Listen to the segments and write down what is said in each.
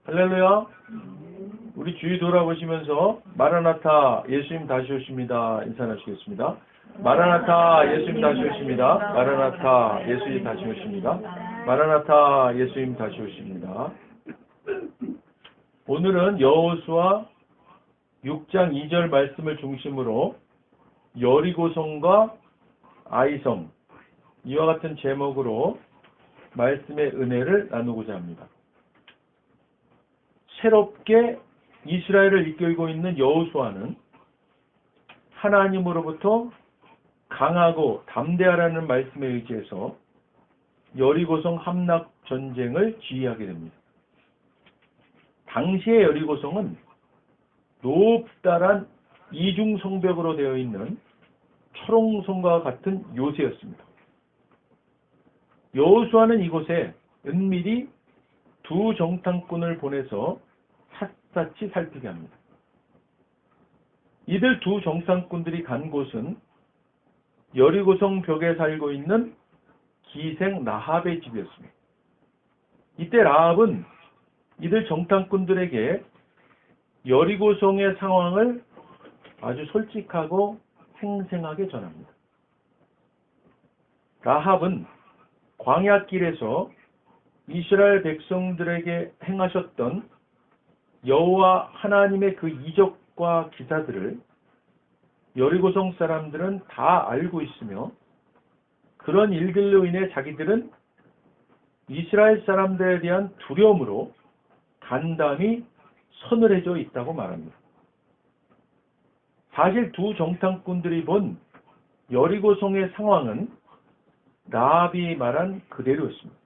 할렐루야. 우리 주위 돌아보시면서 마라나타 예수님 다시 오십니다. 인사하시겠습니다. 마라나타 예수님 다시 오십니다. 마라나타 예수님 다시 오십니다. 마라나타 예수님 다시 오십니다. 오늘은 여호수아 6장 2절 말씀을 중심으로 여리고성과 아이성 이와 같은 제목으로 말씀의 은혜를 나누고자 합니다. 새롭게 이스라엘을 이끌고 있는 여호수아는 하나님으로부터 강하고 담대하라는 말씀에 의지해서 여리고성 함락 전쟁을 지휘하게 됩니다. 당시의 여리고성은 높다란 이중 성벽으로 되어 있는 초롱성과 같은 요새였습니다. 여호수아는 이곳에 은밀히 두 정탐꾼을 보내서 샅샅이 살피게 합니다. 이들 두 정탐꾼들이 간 곳은 여리고성 벽에 살고 있는 기생 라합의 집이었습니다. 이때 라합은 이들 정탐꾼들에게 여리고성의 상황을 아주 솔직하고 생생하게 전합니다. 라합은 광야길에서 이스라엘 백성들에게 행하셨던 여호와 하나님의 그 이적과 기사들을 여리고성 사람들은 다 알고 있으며 그런 일들로 인해 자기들은 이스라엘 사람들에 대한 두려움으로 간담이 서늘해져 있다고 말합니다. 사실 두 정탐꾼들이 본 여리고성의 상황은 라합이 말한 그대로였습니다.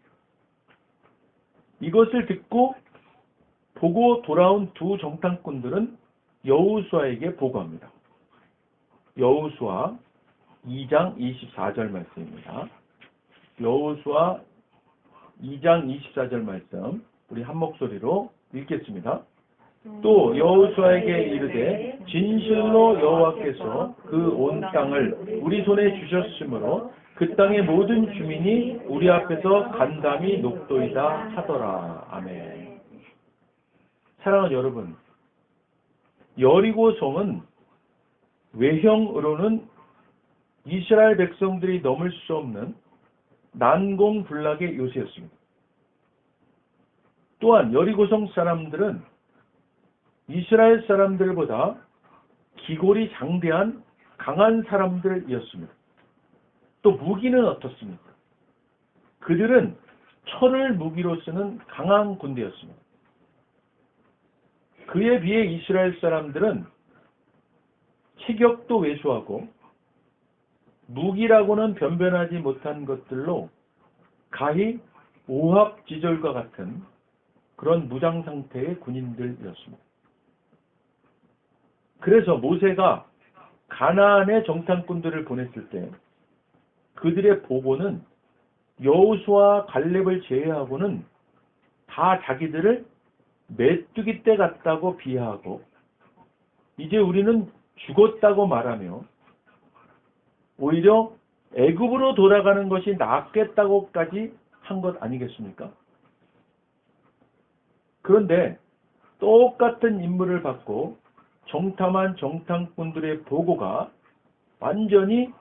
이것을 듣고 보고 돌아온 두 정탐꾼들은 여호수아에게 보고합니다. 여호수아 2장 24절 말씀입니다. 여호수아 2장 24절 말씀 우리 한 목소리로 읽겠습니다. 또 여호수아에게 이르되 진실로 여호와께서 그 온 땅을 우리 손에 주셨으므로 그 땅의 모든 주민이 우리 앞에서 간담이 녹도이다 하더라. 아멘. 사랑하는 여러분, 여리고성은 외형으로는 이스라엘 백성들이 넘을 수 없는 난공불락의 요새였습니다. 또한 여리고성 사람들은 이스라엘 사람들보다 기골이 장대한 강한 사람들이었습니다. 또 무기는 어떻습니까? 그들은 철을 무기로 쓰는 강한 군대였습니다. 그에 비해 이스라엘 사람들은 체격도 왜소하고 무기라고는 변변하지 못한 것들로 가히 오합지졸과 같은 그런 무장 상태의 군인들이었습니다. 그래서 모세가 가나안의 정탐꾼들을 보냈을 때 그들의 보고는 여호수아 갈렙을 제외하고는 다 자기들을 메뚜기 떼 같다고 비하하고 이제 우리는 죽었다고 말하며 오히려 애굽으로 돌아가는 것이 낫겠다고까지 한 것 아니겠습니까? 그런데 똑같은 임무를 받고 정탐한 정탐꾼들의 보고가 완전히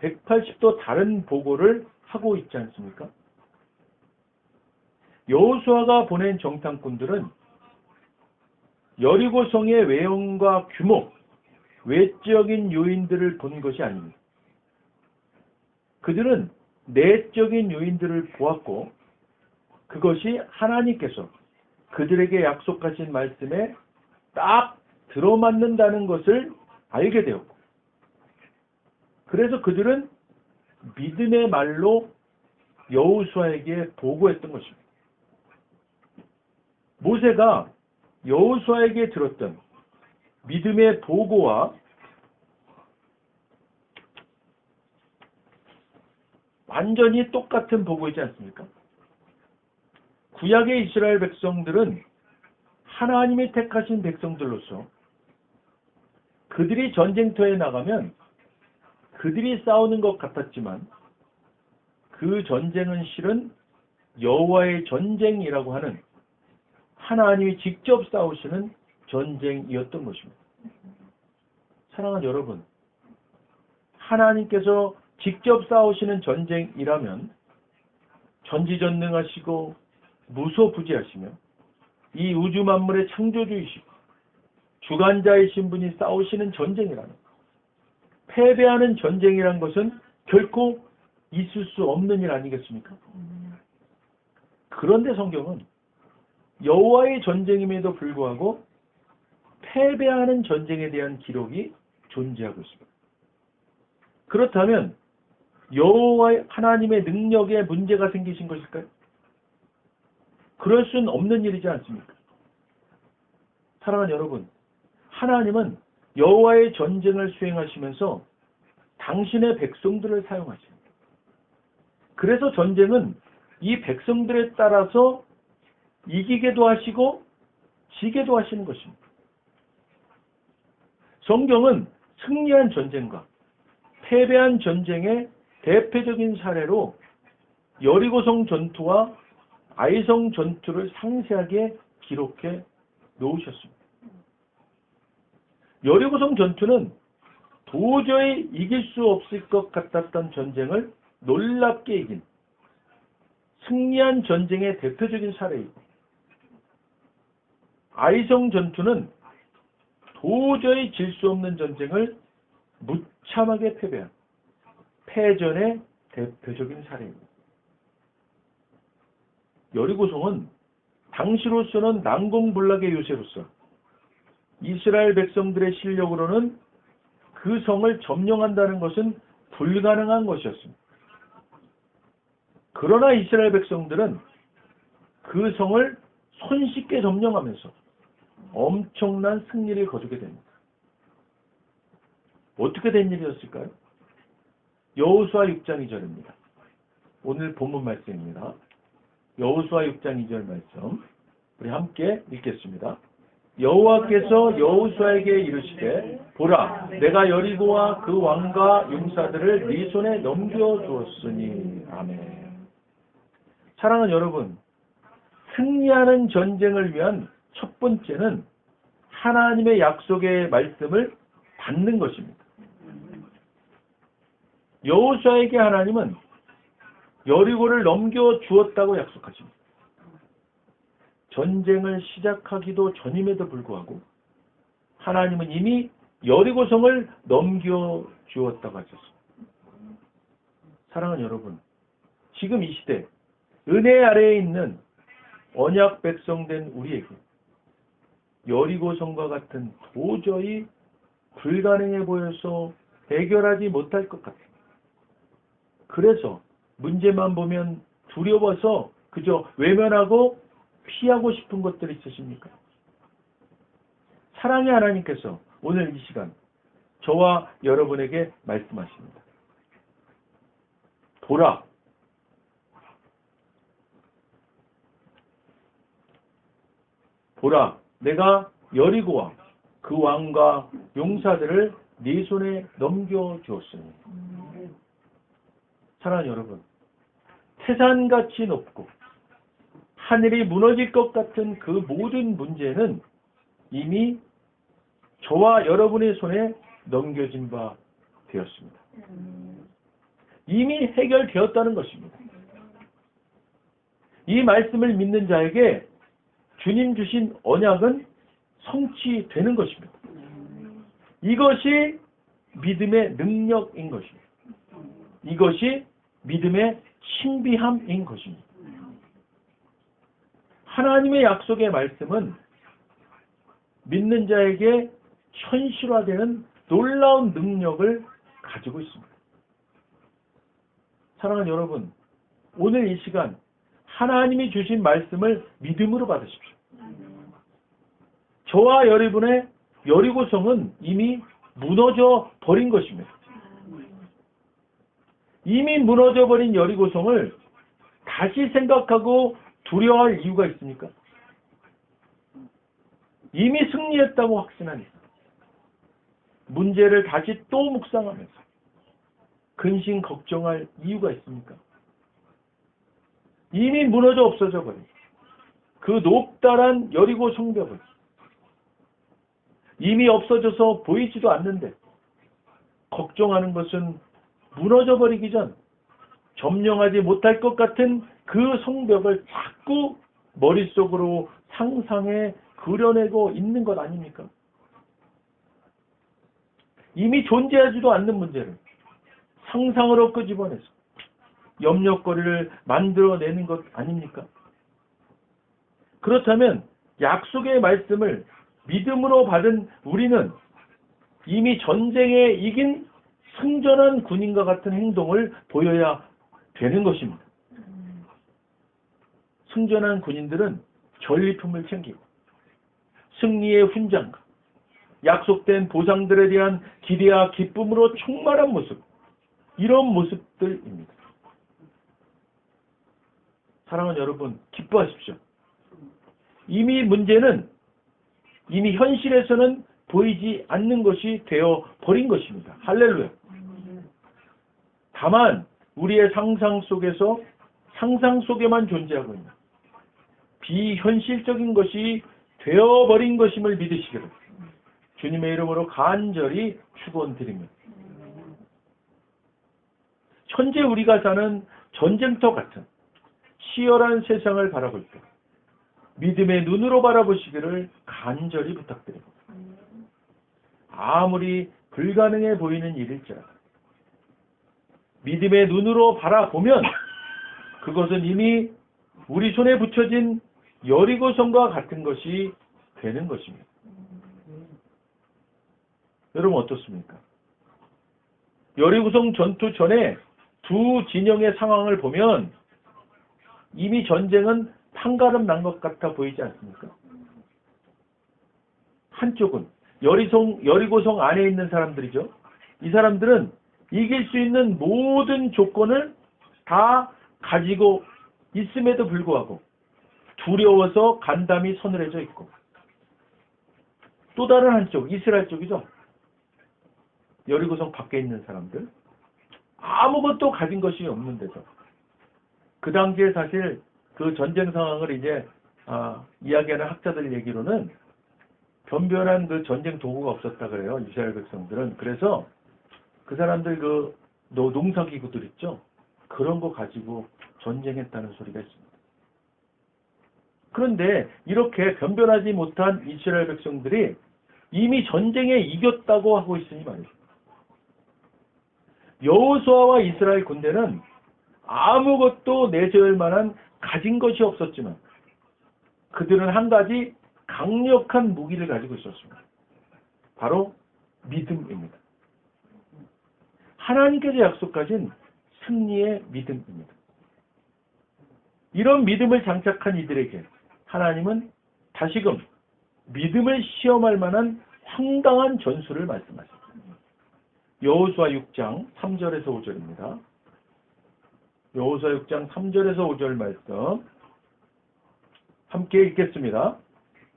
180도 다른 보고를 하고 있지 않습니까? 여호수아가 보낸 정탐꾼들은 여리고성의 외형과 규모, 외적인 요인들을 본 것이 아닙니다. 그들은 내적인 요인들을 보았고 그것이 하나님께서 그들에게 약속하신 말씀에 딱 들어맞는다는 것을 알게 되었고 그래서 그들은 믿음의 말로 여호수아에게 보고했던 것입니다. 모세가 여호수아에게 들었던 믿음의 보고와 완전히 똑같은 보고이지 않습니까? 구약의 이스라엘 백성들은 하나님이 택하신 백성들로서 그들이 전쟁터에 나가면 그들이 싸우는 것 같았지만 그 전쟁은 실은 여호와의 전쟁이라고 하는 하나님이 직접 싸우시는 전쟁이었던 것입니다. 사랑하는 여러분, 하나님께서 직접 싸우시는 전쟁이라면 전지전능하시고 무소부지하시며 이 우주 만물의 창조주이시고 주관자이신 분이 싸우시는 전쟁이라는, 패배하는 전쟁이란 것은 결코 있을 수 없는 일 아니겠습니까? 그런데 성경은 여호와의 전쟁임에도 불구하고 패배하는 전쟁에 대한 기록이 존재하고 있습니다. 그렇다면 여호와의 하나님의 능력에 문제가 생기신 것일까요? 그럴 수는 없는 일이지 않습니까? 사랑하는 여러분, 하나님은 여호와의 전쟁을 수행하시면서 당신의 백성들을 사용하십니다. 그래서 전쟁은 이 백성들에 따라서 이기게도 하시고 지게도 하시는 것입니다. 성경은 승리한 전쟁과 패배한 전쟁의 대표적인 사례로 여리고성 전투와 아이성 전투를 상세하게 기록해 놓으셨습니다. 여리고성 전투는 도저히 이길 수 없을 것 같았던 전쟁을 놀랍게 이긴 승리한 전쟁의 대표적인 사례이고, 아이성 전투는 도저히 질 수 없는 전쟁을 무참하게 패배한 패전의 대표적인 사례입니다. 여리고성은 당시로서는 난공불락의 요새로서 이스라엘 백성들의 실력으로는 그 성을 점령한다는 것은 불가능한 것이었습니다. 그러나 이스라엘 백성들은 그 성을 손쉽게 점령하면서 엄청난 승리를 거두게 됩니다. 어떻게 된 일이었을까요? 여호수아 6장 2절입니다. 오늘 본문 말씀입니다. 여호수아 6장 2절 말씀 우리 함께 읽겠습니다. 여호와께서 여호수아에게 이르시되 보라, 내가 여리고와 그 왕과 용사들을 네 손에 넘겨주었으니. 아멘. 사랑하는 여러분, 승리하는 전쟁을 위한 첫 번째는 하나님의 약속의 말씀을 받는 것입니다. 여호수아에게 하나님은 여리고를 넘겨주었다고 약속하십니다. 전쟁을 시작하기도 전임에도 불구하고 하나님은 이미 여리고성을 넘겨주었다고 하셨습니다. 사랑하는 여러분, 지금 이 시대 은혜 아래에 있는 언약 백성된 우리에게 여리고성과 같은 도저히 불가능해 보여서 해결하지 못할 것 같아요. 그래서 문제만 보면 두려워서 그저 외면하고 피하고 싶은 것들이 있으십니까? 사랑의 하나님께서 오늘 이 시간 저와 여러분에게 말씀하십니다. 보라, 보라, 내가 여리고와 그 왕과 용사들을 네 손에 넘겨주었으니. 사랑하는 여러분, 태산같이 높고 하늘이 무너질 것 같은 그 모든 문제는 이미 저와 여러분의 손에 넘겨진 바 되었습니다. 이미 해결되었다는 것입니다. 이 말씀을 믿는 자에게 주님 주신 언약은 성취되는 것입니다. 이것이 믿음의 능력인 것입니다. 이것이 믿음의 신비함인 것입니다. 하나님의 약속의 말씀은 믿는 자에게 현실화되는 놀라운 능력을 가지고 있습니다. 사랑하는 여러분, 오늘 이 시간 하나님이 주신 말씀을 믿음으로 받으십시오. 저와 여러분의 여리고성은 이미 무너져 버린 것입니다. 이미 무너져 버린 여리고성을 다시 생각하고 두려워할 이유가 있습니까? 이미 승리했다고 확신하니 문제를 다시 또 묵상하면서 근심 걱정할 이유가 있습니까? 이미 무너져 없어져 버린 그 높다란 여리고 성벽을 이미 없어져서 보이지도 않는데 걱정하는 것은 무너져 버리기 전 점령하지 못할 것 같은 그 성벽을 자꾸 머릿속으로 상상해 그려내고 있는 것 아닙니까? 이미 존재하지도 않는 문제를 상상으로 끄집어내서 염려거리를 만들어내는 것 아닙니까? 그렇다면 약속의 말씀을 믿음으로 받은 우리는 이미 전쟁에 이긴 승전한 군인과 같은 행동을 보여야 되는 것입니다. 승전한 군인들은 전리품을 챙기고 승리의 훈장과 약속된 보상들에 대한 기대와 기쁨으로 충만한 모습, 이런 모습들입니다. 사랑하는 여러분, 기뻐하십시오. 이미 문제는 이미 현실에서는 보이지 않는 것이 되어 버린 것입니다. 할렐루야. 다만 우리의 상상 속에만 존재하고 있는 비현실적인 것이 되어버린 것임을 믿으시기를 주님의 이름으로 간절히 축원드립니다. 현재 우리가 사는 전쟁터 같은 치열한 세상을 바라볼 때 믿음의 눈으로 바라보시기를 간절히 부탁드립니다. 아무리 불가능해 보이는 일일지라도 믿음의 눈으로 바라보면 그것은 이미 우리 손에 붙여진 여리고성과 같은 것이 되는 것입니다. 여러분 어떻습니까? 여리고성 전투 전에 두 진영의 상황을 보면 이미 전쟁은 판가름 난 것 같아 보이지 않습니까? 한쪽은 여리고성 안에 있는 사람들이죠. 이 사람들은 이길 수 있는 모든 조건을 다 가지고 있음에도 불구하고 두려워서 간담이 서늘해져 있고, 또 다른 한쪽, 이스라엘 쪽이죠. 여리고성 밖에 있는 사람들, 아무것도 가진 것이 없는 데죠. 그 당시에 사실 그 전쟁 상황을 이제 이야기하는 학자들 얘기로는 변변한 그 전쟁 도구가 없었다 그래요. 이스라엘 백성들은. 그래서 그 사람들 그 농사기구들 있죠. 그런 거 가지고 전쟁했다는 소리가 있습니다. 그런데 이렇게 변변하지 못한 이스라엘 백성들이 이미 전쟁에 이겼다고 하고 있으니 말이죠. 여호수아와 이스라엘 군대는 아무것도 내세울 만한 가진 것이 없었지만 그들은 한 가지 강력한 무기를 가지고 있었습니다. 바로 믿음입니다. 하나님께서 약속하신 승리의 믿음입니다. 이런 믿음을 장착한 이들에게 하나님은 다시금 믿음을 시험할 만한 황당한 전술을 말씀하십니다. 여호수아 6장 3절에서 5절입니다. 여호수아 6장 3절에서 5절 말씀 함께 읽겠습니다.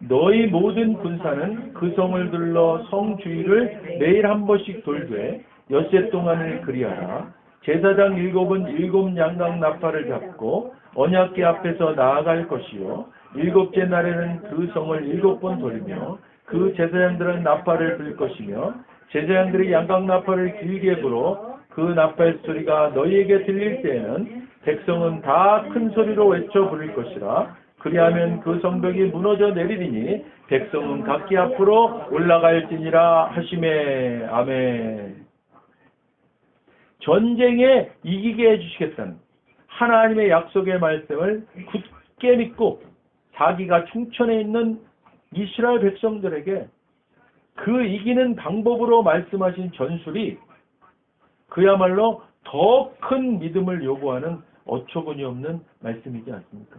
너희 모든 군사는 그 성을 둘러 성 주위를 매일 한 번씩 돌되 엿새 동안을 그리하라. 제사장 7은 7 양각 나팔을 잡고 언약궤 앞에서 나아갈 것이요 7째 날에는 그 성을 7번 돌리며 그 제사장들은 나팔을 불 것이며 제사장들이 양각 나팔을 길게 불어 그 나팔 소리가 너희에게 들릴 때에는 백성은 다 큰 소리로 외쳐 부를 것이라. 그리하면 그 성벽이 무너져 내리리니 백성은 각기 앞으로 올라갈지니라 하시매. 아멘. 전쟁에 이기게 해주시겠다는 하나님의 약속의 말씀을 굳게 믿고 자기가 충천해 있는 이스라엘 백성들에게 그 이기는 방법으로 말씀하신 전술이 그야말로 더 큰 믿음을 요구하는 어처구니 없는 말씀이지 않습니까?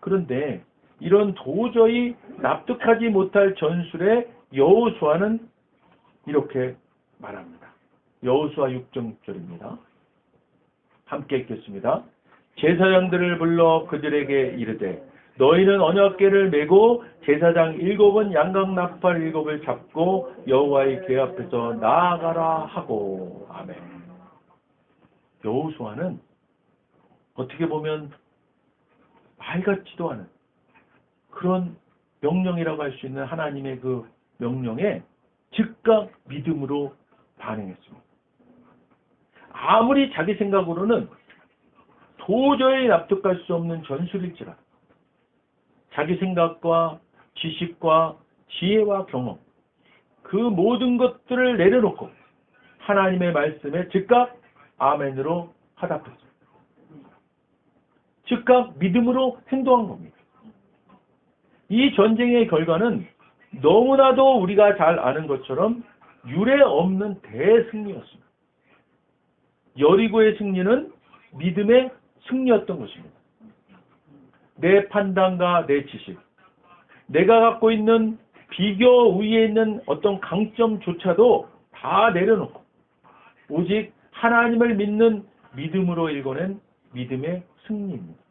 그런데 이런 도저히 납득하지 못할 전술에 여호수아는 이렇게 말합니다. 여호수아 6장 6절입니다. 함께 읽겠습니다. 제사장들을 불러 그들에게 이르되 너희는 언약궤를 메고 제사장 7은 양각 나팔 7을 잡고 여호와의 궤 앞에서 나아가라 하고. 아멘. 여호수아는 어떻게 보면 말 같지도 않은 그런 명령이라고 할 수 있는 하나님의 그 명령에 즉각 믿음으로 반응했습니다. 아무리 자기 생각으로는 도저히 납득할 수 없는 전술일지라 자기 생각과 지식과 지혜와 경험 그 모든 것들을 내려놓고 하나님의 말씀에 즉각 아멘으로 화답했습니다. 즉각 믿음으로 행동한 겁니다. 이 전쟁의 결과는 너무나도 우리가 잘 아는 것처럼 유례 없는 대승리였습니다. 여리고의 승리는 믿음의 승리였던 것입니다. 내 판단과 내 지식, 내가 갖고 있는 비교 위에 있는 어떤 강점조차도 다 내려놓고 오직 하나님을 믿는 믿음으로 일궈낸 믿음의 승리입니다.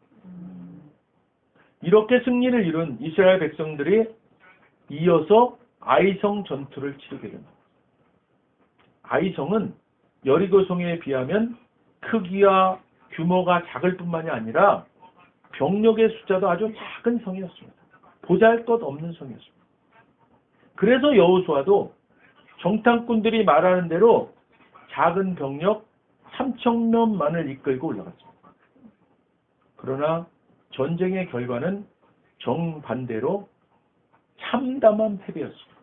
이렇게 승리를 이룬 이스라엘 백성들이 이어서 아이성 전투를 치르게 됩니다. 아이성은 여리고성에 비하면 크기와 규모가 작을 뿐만이 아니라 병력의 숫자도 아주 작은 성이었습니다. 보잘것없는 성이었습니다. 그래서 여호수아도 정탐꾼들이 말하는 대로 작은 병력 3,000명만을 이끌고 올라갔습니다. 그러나 전쟁의 결과는 정반대로 참담한 패배였습니다.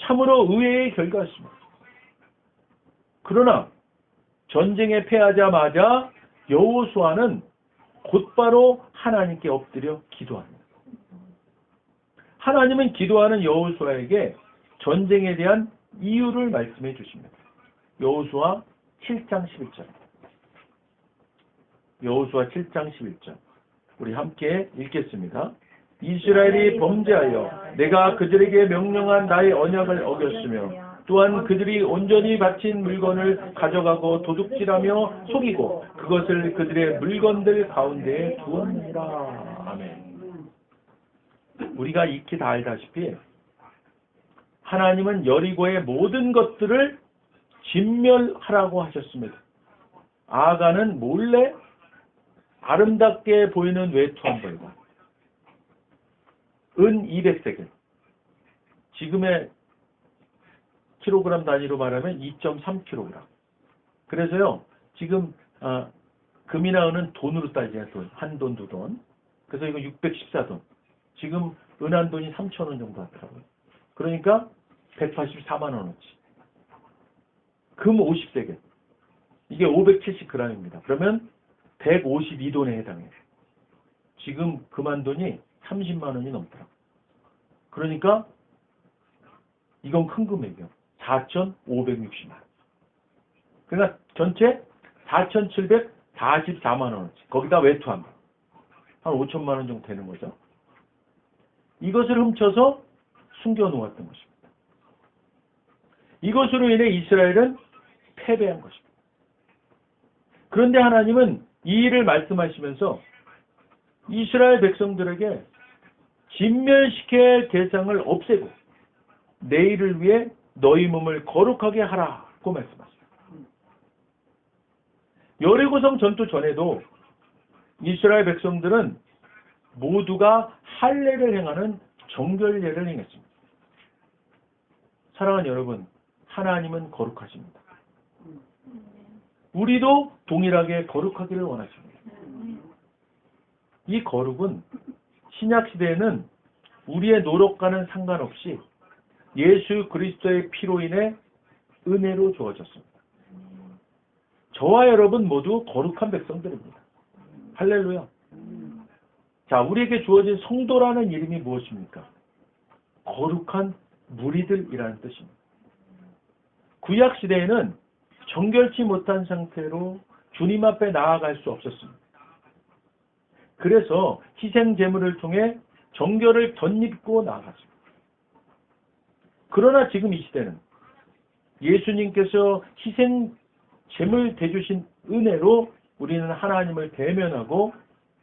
참으로 의외의 결과였습니다. 그러나 전쟁에 패하자마자 여호수아는 곧바로 하나님께 엎드려 기도합니다. 하나님은 기도하는 여호수아에게 전쟁에 대한 이유를 말씀해 주십니다. 여호수아 7장 11절. 여호수아 7장 11절. 우리 함께 읽겠습니다. 이스라엘이 범죄하여 내가 그들에게 명령한 나의 언약을 어겼으며 또한 그들이 온전히 바친 물건을 가져가고 도둑질하며 속이고 그것을 그들의 물건들 가운데에 두었느니라. 아멘. 우리가 익히 다 알다시피 하나님은 여리고의 모든 것들을 진멸하라고 하셨습니다. 아가는 몰래 아름답게 보이는 외투 한 벌과 은 200세겔, 지금의 킬로그램 단위로 말하면 2.3kg. 그래서요, 지금 금이나 은은 돈으로 따지야 돈, 한 돈, 두 돈. 그래서 이거 614돈. 지금 은 한 돈이 3,000원 정도 하더라고요. 그러니까 184만 원어치. 금 50세겔. 이게 570g입니다. 그러면 152돈에 해당해요. 지금 금 한 돈이 30만 원이 넘더라고요. 그러니까 이건 큰 금액이요. 4,560만 원. 그러니까 전체 4,744만 원어치. 거기다 외투하면 한 5천만 원 정도 되는 거죠. 이것을 훔쳐서 숨겨놓았던 것입니다. 이것으로 인해 이스라엘은 패배한 것입니다. 그런데 하나님은 이 일을 말씀하시면서 이스라엘 백성들에게 진멸시켜야 할 대상을 없애고 내일을 위해 너희 몸을 거룩하게 하라고 말씀하십니다. 여리고성 전투 전에도 이스라엘 백성들은 모두가 할례를 행하는 정결례를 행했습니다. 사랑하는 여러분, 하나님은 거룩하십니다. 우리도 동일하게 거룩하기를 원하십니다. 이 거룩은 신약시대에는 우리의 노력과는 상관없이 예수 그리스도의 피로 인해 은혜로 주어졌습니다. 저와 여러분 모두 거룩한 백성들입니다. 할렐루야. 자, 우리에게 주어진 성도라는 이름이 무엇입니까? 거룩한 무리들이라는 뜻입니다. 구약시대에는 정결치 못한 상태로 주님 앞에 나아갈 수 없었습니다. 그래서 희생제물을 통해 정결을 덧입고 나아갔습니다. 그러나 지금 이 시대는 예수님께서 희생제물 되주신 은혜로 우리는 하나님을 대면하고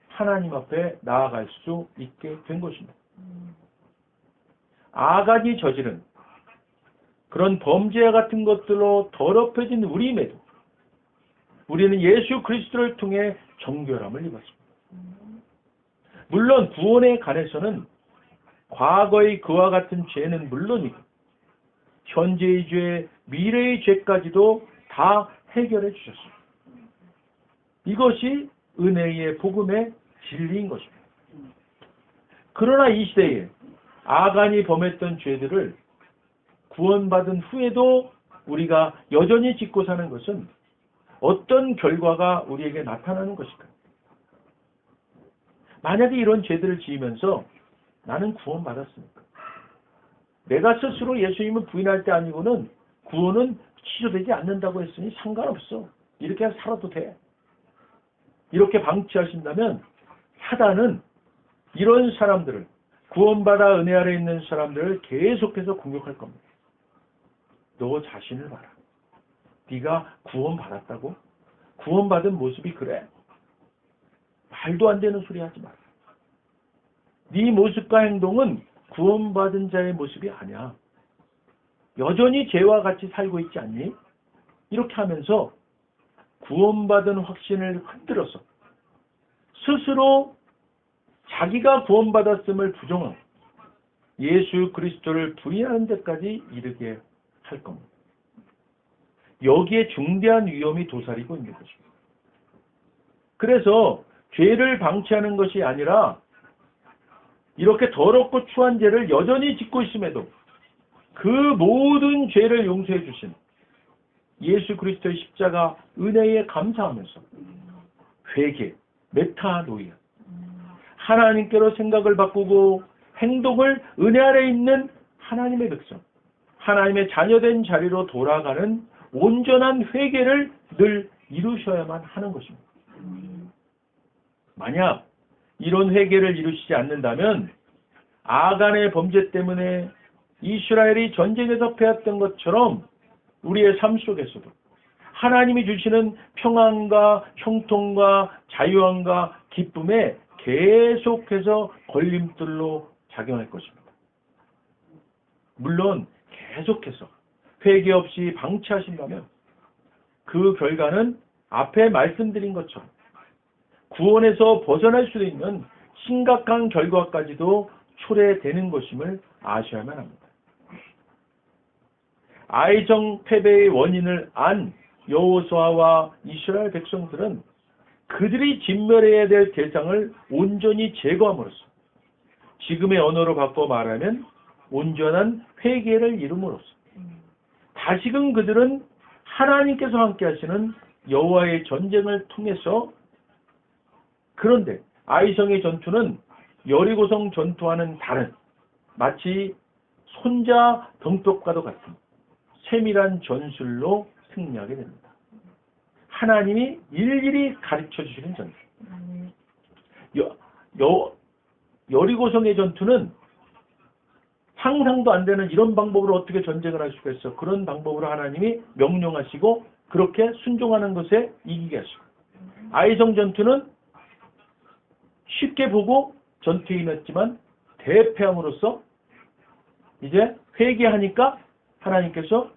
하나님 앞에 나아갈 수 있게 된 것입니다. 아각이 저지른 그런 범죄와 같은 것들로 더럽혀진 우리임에도 우리는 예수 그리스도를 통해 정결함을 입었습니다. 물론 구원에 관해서는 과거의 그와 같은 죄는 물론이고 현재의 죄, 미래의 죄까지도 다 해결해 주셨습니다. 이것이 은혜의 복음의 진리인 것입니다. 그러나 이 시대에 아간이 범했던 죄들을 구원받은 후에도 우리가 여전히 짓고 사는 것은 어떤 결과가 우리에게 나타나는 것일까? 만약에 이런 죄들을 지으면서 나는 구원받았습니까? 내가 스스로 예수님을 부인할 때 아니고는 구원은 치료되지 않는다고 했으니 상관없어. 이렇게 살아도 돼. 이렇게 방치하신다면 사단은 이런 사람들을, 구원받아 은혜 아래 있는 사람들을 계속해서 공격할 겁니다. 너 자신을 봐라. 네가 구원받았다고? 구원받은 모습이 그래? 말도 안 되는 소리 하지 마라. 네 모습과 행동은 구원받은 자의 모습이 아니야. 여전히 죄와 같이 살고 있지 않니? 이렇게 하면서 구원받은 확신을 흔들어서 스스로 자기가 구원받았음을 부정하고 예수 그리스도를 부인하는 데까지 이르게 할 겁니다. 여기에 중대한 위험이 도사리고 있는 것입니다. 그래서 죄를 방치하는 것이 아니라 이렇게 더럽고 추한 죄를 여전히 짓고 있음에도 그 모든 죄를 용서해 주신 예수 그리스도의 십자가 은혜에 감사하면서 회개, 메타노이아, 하나님께로 생각을 바꾸고 행동을 은혜 아래 있는 하나님의 백성, 하나님의 자녀된 자리로 돌아가는 온전한 회개를 늘 이루셔야만 하는 것입니다. 만약 이런 회개를 이루시지 않는다면 아간의 범죄 때문에 이스라엘이 전쟁에서 패했던 것처럼 우리의 삶 속에서도 하나님이 주시는 평안과 형통과 자유함과 기쁨에 계속해서 걸림돌로 작용할 것입니다. 물론 계속해서 회개 없이 방치하신다면 그 결과는 앞에 말씀드린 것처럼 구원에서 벗어날 수도 있는 심각한 결과까지도 초래되는 것임을 아셔야만 합니다. 아이정 패배의 원인을 안 여호수아와 이스라엘 백성들은 그들이 진멸해야 될 대상을 온전히 제거함으로써 지금의 언어로 바꿔 말하면 온전한 회개를 이룸으로써 다시금 그들은 하나님께서 함께 하시는 여호와의 전쟁을 통해서 그런데 아이성의 전투는 여리고성 전투와는 다른 마치 손자 덩벽과도 같은 세밀한 전술로 승리하게 됩니다. 하나님이 일일이 가르쳐 주시는 전투. 여리고성의 전투는 상상도 안 되는 이런 방법으로 어떻게 전쟁을 할 수가 있어. 그런 방법으로 하나님이 명령하시고 그렇게 순종하는 것에 이기게 하시고 아이성 전투는 쉽게 보고 전투에 임했지만 대패함으로써 이제 회개하니까 하나님께서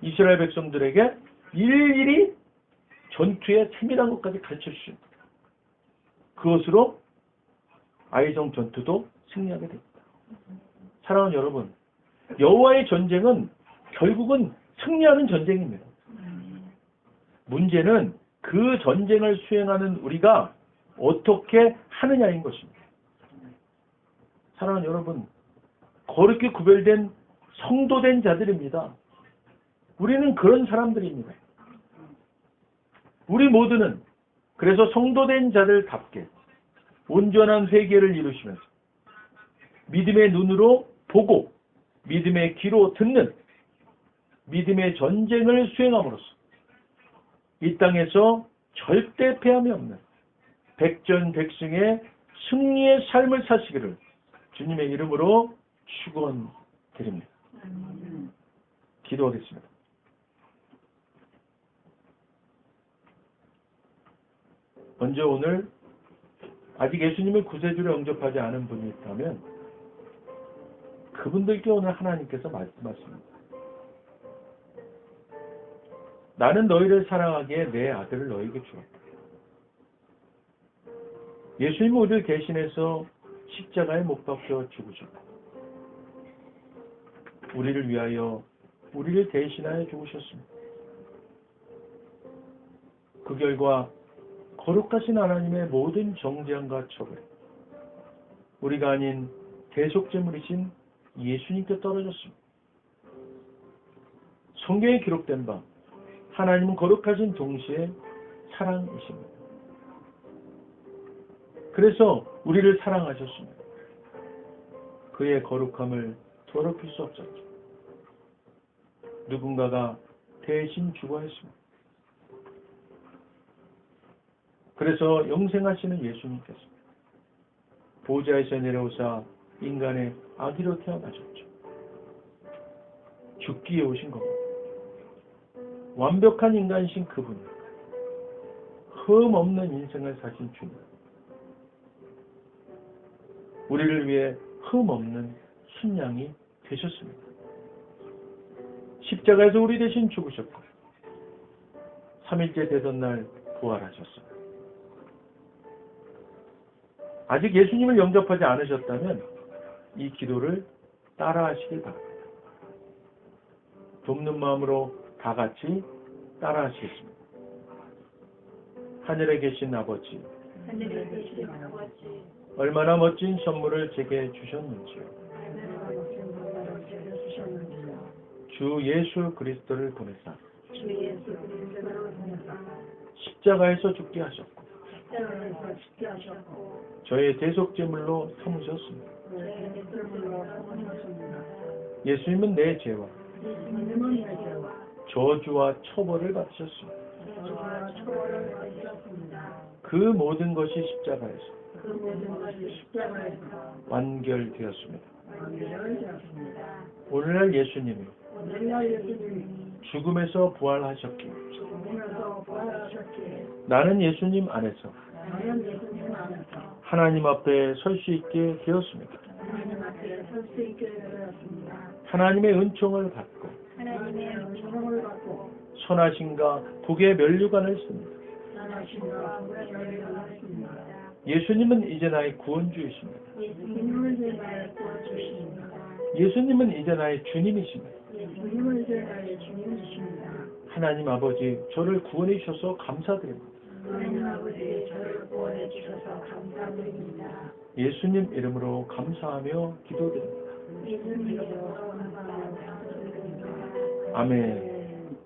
이스라엘 백성들에게 일일이 전투의 세밀한 것까지 가르쳐 주십니다. 그것으로 아이성 전투도 승리하게 됩니다. 사랑하는 여러분, 여호와의 전쟁은 결국은 승리하는 전쟁입니다. 문제는 그 전쟁을 수행하는 우리가 어떻게 하느냐인 것입니다. 사랑하는 여러분, 거룩히 구별된 성도된 자들입니다. 우리는 그런 사람들입니다. 우리 모두는 그래서 성도된 자들답게 온전한 회개를 이루시면서 믿음의 눈으로 보고 믿음의 귀로 듣는 믿음의 전쟁을 수행함으로써 이 땅에서 절대 패함이 없는 백전백승의 승리의 삶을 사시기를 주님의 이름으로 축원드립니다. 기도하겠습니다. 먼저 오늘 아직 예수님을 구세주로 영접하지 않은 분이 있다면 그분들께 오늘 하나님께서 말씀하십니다. 나는 너희를 사랑하기에 내 아들을 너희에게 주었다. 예수님은 우리를 대신해서 십자가에 못 박혀 죽으셨고 우리를 위하여 우리를 대신하여 죽으셨습니다. 그 결과 거룩하신 하나님의 모든 정죄함과 처벌, 우리가 아닌 대속제물이신 예수님께 떨어졌습니다. 성경에 기록된 바 하나님은 거룩하신 동시에 사랑이십니다. 그래서 우리를 사랑하셨습니다. 그의 거룩함을 더럽힐 수 없었죠. 누군가가 대신 죽어야 했습니다. 그래서 영생하시는 예수님께서 보좌에서 내려오사 인간의 아기로 태어나셨죠. 죽기에 오신 겁니다. 완벽한 인간이신 그분, 흠 없는 인생을 사신 주님, 우리를 위해 흠 없는 순양이 되셨습니다. 십자가에서 우리 대신 죽으셨고 3일째 되던 날 부활하셨습니다. 아직 예수님을 영접하지 않으셨다면 이 기도를 따라하시길 바랍니다. 돕는 마음으로 다 같이 따라하시겠습니다. 하늘에 계신 아버지, 얼마나 멋진 선물을 제게 주셨는지요. 주 예수 그리스도를 보내사 십자가에서 죽게 하셨고 저의 대속제물로 삼으셨습니다. 예수님은 내 죄와 저주와 처벌을 받으셨습니다. 그 모든 것이 십자가에서 완결되었습니다. 오늘날 예수님이 죽음에서 부활하셨기에 나는 예수님 안에서 하나님 앞에 설 수 있게 되었습니다. 하나님의 은총을 받고 선하심과 복의 면류관을 씁니다. 예수님은 이제 나의 구원주이십니다. 예수님은 이제 나의 주님이십니다. 하나님 아버지, 저를 구원해 주셔서 감사드립니다. 예수님 이름으로 감사하며 기도드립니다. 아멘.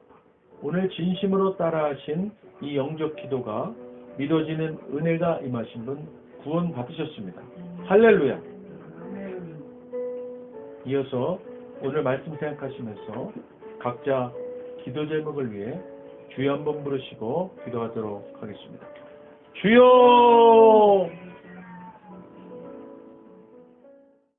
오늘 진심으로 따라하신 이 영적 기도가 믿어지는 은혜가 임하신 분 구원 받으셨습니다. 할렐루야. 이어서 오늘 말씀 생각하시면서 각자 기도 제목을 위해 주여 한번 부르시고 기도하도록 하겠습니다. 주여!